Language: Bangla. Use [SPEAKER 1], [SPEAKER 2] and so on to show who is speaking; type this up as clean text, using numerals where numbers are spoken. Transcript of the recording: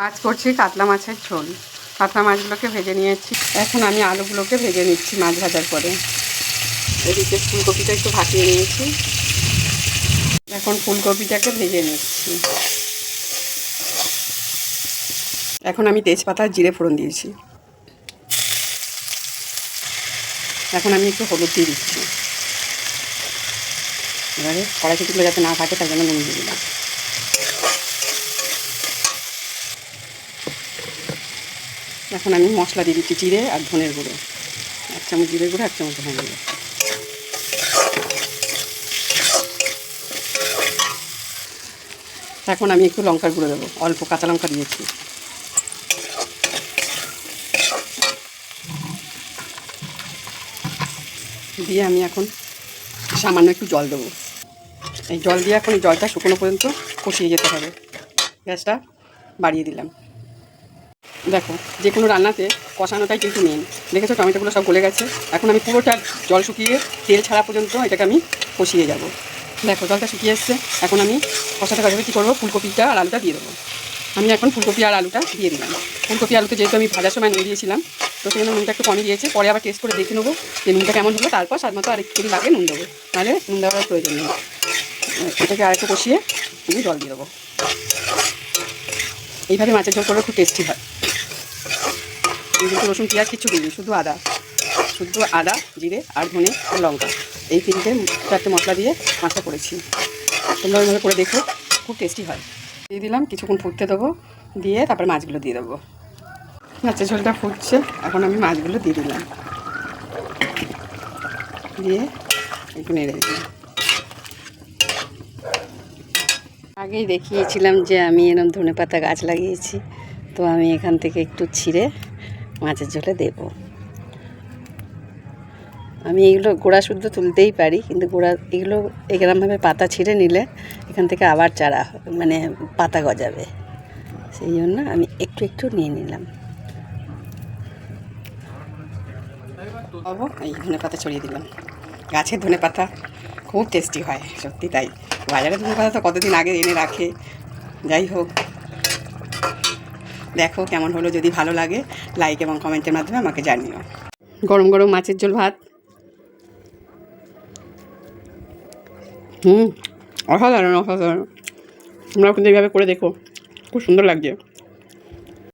[SPEAKER 1] আজ করছি কাতলা মাছের ঝোল। কাতলা মাছগুলোকে ভেজে নিয়েছি। এখন আমি আলুগুলোকে ভেজে নিচ্ছি মাছ ভাজার পরে। এদিকে ফুলকপিটা একটু ভাপিয়ে নিয়েছি। এখন ফুলকপিটাকে ভেজে নিচ্ছি। এখন আমি তেজপাতা জিরে ফোড়ন দিয়েছি। এখন আমি একটু হলুদ দিয়ে দিচ্ছি। এবারে কড়াইশুঁটিগুলো যাতে না থাকে তার জন্য নুন দিয়ে দিলাম। এখন আমি মশলা দিয়ে দিচ্ছি জিরে আর ধনের গুঁড়ো। 1 চামচ জিরের গুঁড়ো, 1 চামচ ধনের গুঁড়ো। এখন আমি একটু লঙ্কার গুঁড়ো দেবো, অল্প কাঁচা লঙ্কা দিয়েছি। দিয়ে আমি এখন সামান্য একটু জল দেবো। এই জল দিয়ে এখন এই জলটা শুকনো পর্যন্ত কষিয়ে যেতে হবে। গ্যাসটা বাড়িয়ে দিলাম। দেখো, যে কোনো রান্নাতে কষানোটাই কিন্তু মেন। দেখেছো টমেটোগুলো সব গলে গেছে। এখন আমি পুরোটা জল শুকিয়ে তেল ছাড়া পর্যন্ত এটাকে আমি কষিয়ে যাব। দেখো জলটা শুকিয়ে এসছে। এখন আমি কষাতে কষাতে কী করবো, ফুলকপিটা আর আলুটা দিয়ে দেবো। আমি এখন ফুলকপি আর আলুটা দিয়ে দিলাম। ফুলকপি আলুতে যেহেতু আমি ভাজার সময় নুন দিয়েছিলাম, তো সেজন্য নুনটা একটু কমই দিয়েছি। পরে আবার টেস্ট করে দেখে নেবো যে নুনটা কেমন হলো, তারপর স্বাদ মতো আরেকটু যদি লাগে নুন দেবো, নাহলে নুন দেওয়ার প্রয়োজন নেই। এটাকে আরেকটু কষিয়ে আমি জল দিয়ে দেবো। এইভাবে মাছের ঝোল করলে খুব টেস্টি হয়। কিন্তু রসুন পেঁয়াজ কিছু দিইনি, শুধু আদা জিরে আর ধনে আর লঙ্কা, এই 3-4টে মশলা দিয়ে মাছটা করেছি। তোমরা ওইভাবে করে দেখো, খুব টেস্টি হয়। দিয়ে দিলাম, কিছুক্ষণ ফুটতে দেবো, দিয়ে তারপরে মাছগুলো দিয়ে দেবো। মাছের ঝোলটা ফুটছে, এখন আমি মাছগুলো দিয়ে দিলাম, দিয়ে একটু নেড়ে দিলাম। আগেই দেখিয়েছিলাম যে আমি এরকম ধনেপাতা গাছ লাগিয়েছি, তো আমি এখান থেকে একটু ছিঁড়ে মাছের ঝোলে দেব। আমি এগুলো গোড়া শুদ্ধ তুলতেই পারি, কিন্তু এগুলো এরকমভাবে পাতা ছিঁড়ে নিলে এখান থেকে আবার চারা মানে পাতা গজাবে, সেই জন্য আমি একটু একটু নিয়ে নিলাম। এই ধনেপাতা ছড়িয়ে দিলাম। গাছের ধনেপাতা খুব টেস্টি হয়, সত্যি তাই। বাজারের ধনেপাতা তো কতদিন আগে এনে রাখে। যাই হোক, দেখো কেমন হলো। যদি ভালো লাগে লাইক এবং কমেন্টের মাধ্যমে আমাকে জানিও। গরম গরম মাছের ঝোল ভাত। অসাধারণ অসাধারণ। তোমরাও কিন্তু এইভাবে করে দেখো, খুব সুন্দর লাগছে।